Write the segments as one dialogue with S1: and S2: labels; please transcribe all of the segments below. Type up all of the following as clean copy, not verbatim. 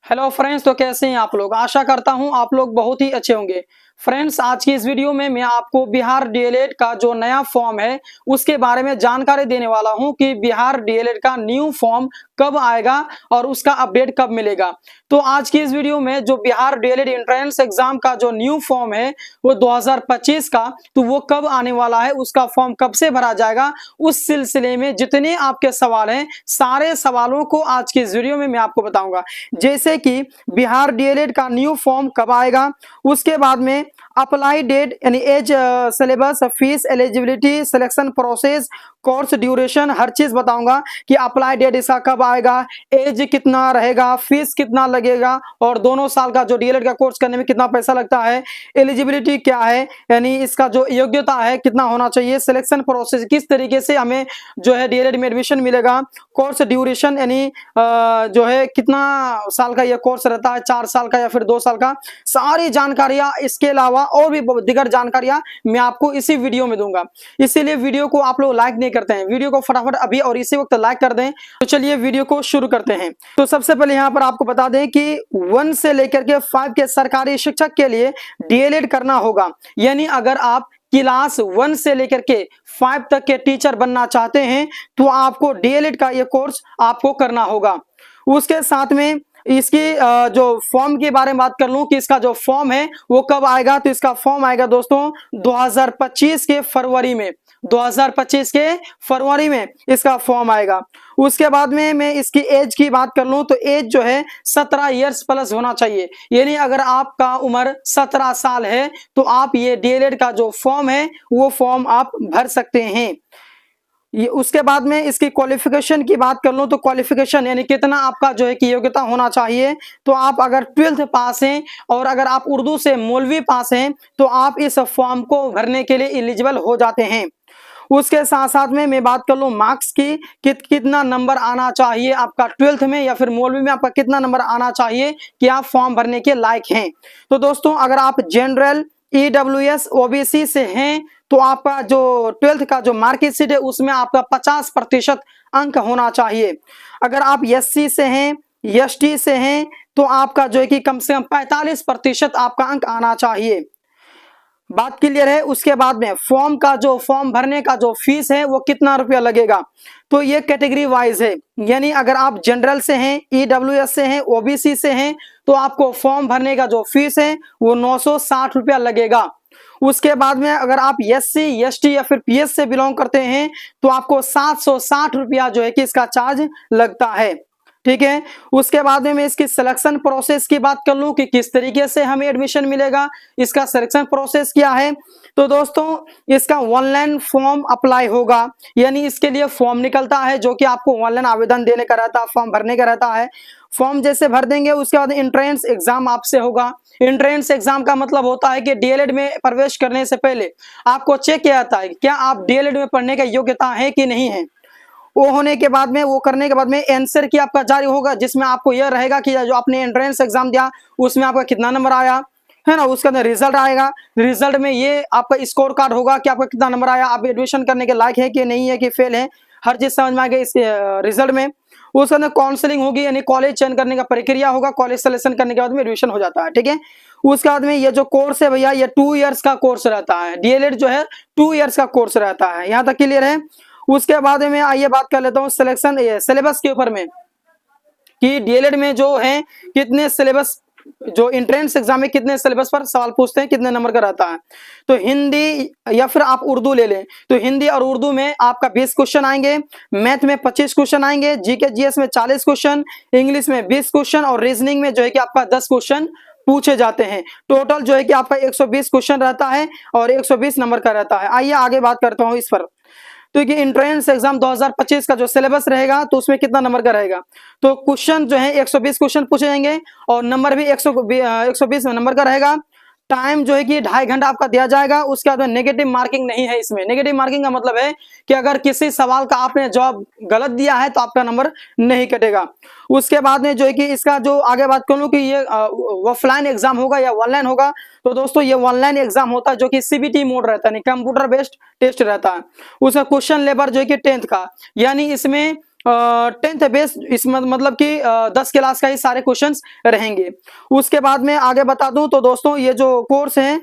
S1: Hello friends, तो कैसे हैं आप लोग। आशा करता हूं आप लोग बहुत ही अच्छे होंगे। फ्रेंड्स, आज की इस वीडियो में मैं आपको बिहार डीएलएड का जो नया फॉर्म है उसके बारे में जानकारी देने वाला हूं कि बिहार डीएलएड का न्यू फॉर्म कब आएगा और उसका अपडेट कब मिलेगा। तो आज की इस वीडियो में जो बिहार डीएलएड एंट्रेंस एग्जाम का जो न्यू फॉर्म है वो 2025 का, तो वो कब आने वाला है, उसका फॉर्म कब से भरा जाएगा, उस सिलसिले में जितने आपके सवाल हैं सारे सवालों को आज की इस वीडियो में मैं आपको बताऊंगा। जैसे कि बिहार डीएलएड का न्यू फॉर्म कब आएगा, उसके बाद में अप्लाई डेट यानी age, syllabus, fees, eligibility, selection process, course duration, हर चीज बताऊंगा कि अप्लाई डेट इसका कब आएगा, एज कितना रहेगा, फीस कितना लगेगा और दोनों साल का जो डीएलएड का कोर्स करने में कितना पैसा लगता है, एलिजिबिलिटी क्या है यानी इसका जो योग्यता है कितना होना चाहिए, सिलेक्शन प्रोसेस किस तरीके से हमें जो है डीएलएड में एडमिशन मिलेगा, कोर्स ड्यूरेशन यानी जो है कितना साल का यह कोर्स रहता है, 4 साल का या फिर 2 साल का, सारी जानकारियां इसके अलावा और भी दीगर जानकारियां मैं आपको इसी वीडियो में दूंगा। इसीलिए वीडियो को आप लोग लाइक नहीं करते हैं, वीडियो को फटाफट अभी और इसी वक्त लाइक कर दें। तो चलिए वीडियो को शुरू करते हैं। तो सबसे पहले यहाँ पर आपको बता दें कि 1 से लेकर के 5 के सरकारी शिक्षक के लिए डीएलएड करना होगा। यानी अगर आप क्लास 1 से लेकर के 5 तक के टीचर बनना चाहते हैं तो आपको डीएलएड का ये कोर्स आपको करना होगा। उसके साथ में इसकी जो फॉर्म के बारे में बात कर लूं कि इसका जो फॉर्म है वो कब आएगा, तो इसका फॉर्म आएगा दोस्तों 2025 के फरवरी में। 2025 के फरवरी में इसका फॉर्म आएगा। उसके बाद में मैं इसकी एज की बात कर लूं तो एज जो है 17 इयर्स प्लस होना चाहिए। यानी अगर आपका उम्र 17 साल है तो आप ये डीएलएड का जो फॉर्म है वो फॉर्म आप भर सकते हैं। उसके बाद में इसकी क्वालिफिकेशन की बात कर लूं तो क्वालिफिकेशन यानी कितना आपका जो है कि योग्यता होना चाहिए, तो आप अगर 12th पास हैं और अगर आप उर्दू से मौलवी पास हैं तो आप इस फॉर्म को भरने के लिए एलिजिबल हो जाते हैं। उसके साथ साथ में मैं बात कर लूं मार्क्स की कितना नंबर आना चाहिए आपका 12th में या फिर मौलवी में आपका कितना नंबर आना चाहिए कि आप फॉर्म भरने के लायक हैं। तो दोस्तों, अगर आप जनरल, ईडब्ल्यूएस, ओबीसी से हैं तो आपका जो 12th का जो मार्कशीट है उसमें आपका 50% अंक होना चाहिए। अगर आप एससी से हैं, एसटी से हैं तो आपका जो है कि कम से कम 45% आपका अंक आना चाहिए। बात क्लियर है। उसके बाद में फॉर्म भरने का जो फीस है वो कितना रुपया लगेगा, तो ये कैटेगरी वाइज है। यानी अगर आप जनरल से हैं, ईडब्ल्यूएस से हैं, ओबीसी से हैं तो आपको फॉर्म भरने का जो फीस है वो 960 रुपया लगेगा। उसके बाद में अगर आप एससी, एसटी या फिर पीएस से बिलोंग करते हैं तो आपको 760 रुपया जो है कि इसका चार्ज लगता है। ठीक है। उसके बाद में मैं इसकी सिलेक्शन प्रोसेस की बात कर लूं कि किस तरीके से हमें एडमिशन मिलेगा, इसका सिलेक्शन प्रोसेस क्या है। तो दोस्तों, इसका ऑनलाइन फॉर्म अप्लाई होगा। यानी इसके लिए फॉर्म निकलता है जो कि आपको ऑनलाइन आवेदन देने का रहता है, फॉर्म भरने का रहता है। फॉर्म जैसे भर देंगे उसके बाद एंट्रेंस एग्जाम आपसे होगा। एंट्रेंस एग्जाम का मतलब होता है कि डीएलएड में प्रवेश करने से पहले आपको चेक किया जाता है क्या आप डीएलएड में पढ़ने का योग्यता है कि नहीं है। वो होने के बाद में, वो करने के बाद में आंसर की आपका जारी होगा जिसमें आपको यह रहेगा कि जो आपने एंट्रेंस एग्जाम दिया उसमें आपका कितना नंबर आया है ना। उसके अंदर रिजल्ट आएगा, रिजल्ट में ये आपका स्कोर कार्ड होगा कि आपका कितना नंबर आया, आप एडमिशन करने के लायक है कि नहीं है कि फेल है, हर चीज समझ में आ गई इस रिजल्ट में। उसके अंदर काउंसलिंग होगी यानी कॉलेज चयन करने का प्रक्रिया होगा, कॉलेज सिलेक्शन करने के बाद में एडमिशन हो जाता है। ठीक है। उसके बाद में ये जो कोर्स है भैया ये 2 इयर्स का कोर्स रहता है। डीएलएड जो है 2 इयर्स का कोर्स रहता है। यहाँ तक क्लियर है। उसके बाद में आइए बात कर लेता हूँ सिलेक्शन सिलेबस के ऊपर में कि डीएलएड में जो है कितने सिलेबस, जो एंट्रेंस एग्जाम में कितने सिलेबस पर सवाल पूछते हैं, कितने नंबर का रहता है। तो हिंदी या फिर आप उर्दू ले लें तो हिंदी और उर्दू में आपका 20 क्वेश्चन आएंगे, मैथ में 25 क्वेश्चन आएंगे, जीके जीएस में 40 क्वेश्चन, इंग्लिश में 20 क्वेश्चन और रीजनिंग में जो है कि आपका 10 क्वेश्चन पूछे जाते हैं। टोटल जो है कि आपका 120 क्वेश्चन रहता है और 120 नंबर का रहता है। आइए आगे बात करता हूँ इस पर। तो ये एंट्रेंस एग्जाम 2025 का जो सिलेबस रहेगा तो उसमें कितना नंबर का रहेगा, तो क्वेश्चन जो है 120 क्वेश्चन पूछे जाएंगे और नंबर भी 120 नंबर का रहेगा। टाइम जो है कि 2.5 घंटा आपका दिया जाएगा। उसके बाद में नेगेटिव मार्किंग नहीं है इसमें। नेगेटिव मार्किंग का मतलब है कि अगर किसी सवाल का आपने जवाब गलत दिया है तो आपका नंबर नहीं कटेगा। उसके बाद में जो है कि इसका जो आगे बात करूं कि ये ऑफलाइन एग्जाम होगा या ऑनलाइन होगा, तो दोस्तों ये ऑनलाइन एग्जाम होता है जो कि सीबीटी मोड रहता है, कंप्यूटर बेस्ड टेस्ट रहता है। उसका क्वेश्चन लेबर जो है कि 10th का, यानी इसमें 10th बेस, इसमें मतलब कि 10 क्लास का ही सारे क्वेश्चंस रहेंगे। उसके बाद में आगे बता दूं तो दोस्तों ये जो कोर्स है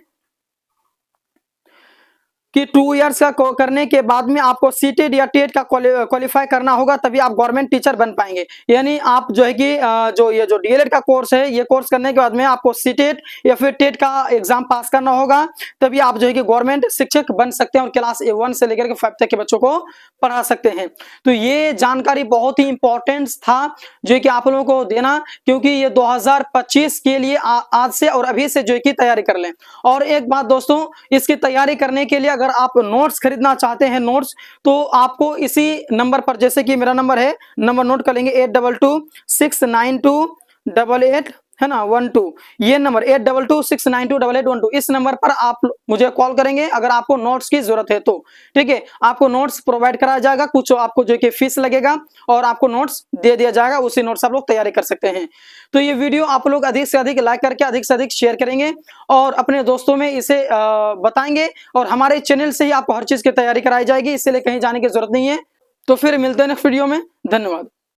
S1: कि 2 इयर्स का करने के बाद में आपको सीटेट या टेट का क्वालिफाई करना होगा, तभी आप गवर्नमेंट टीचर बन पाएंगे। यानी आप जो है कि जो डीएलएड का कोर्स है, ये कोर्स करने के बाद में आपको सीटेट या फिर टेट का एग्जाम पास करना होगा, तभी आप जो है कि गवर्नमेंट शिक्षक बन सकते हैं और क्लास 1 से लेकर के 5 तक के बच्चों को पढ़ा सकते हैं। तो ये जानकारी बहुत ही इंपॉर्टेंट था जो कि आप लोगों को देना, क्योंकि ये 2025 के लिए आज से और अभी से जो है कि तैयारी कर लें। और एक बात दोस्तों, इसकी तैयारी करने के लिए अगर आप नोट्स खरीदना चाहते हैं नोट्स, तो आपको इसी नंबर पर, जैसे कि मेरा नंबर है, नंबर नोट कर लेंगे 82269288 है ना 12, ये नंबर 8226928812, इस नंबर पर आप मुझे कॉल करेंगे अगर आपको नोट्स की जरूरत है तो। ठीक है, आपको नोट्स प्रोवाइड कराया जाएगा, कुछ आपको जो कि फीस लगेगा और आपको नोट्स दे दिया जाएगा, उसी नोट्स आप लोग तैयारी कर सकते हैं। तो ये वीडियो आप लोग अधिक से अधिक लाइक करके अधिक से अधिक शेयर करेंगे और अपने दोस्तों में इसे बताएंगे, और हमारे चैनल से ही आपको हर चीज की तैयारी कराई जाएगी, इसलिए कहीं जाने की जरूरत नहीं है। तो फिर मिलते हैं नेक्स्ट वीडियो में, धन्यवाद।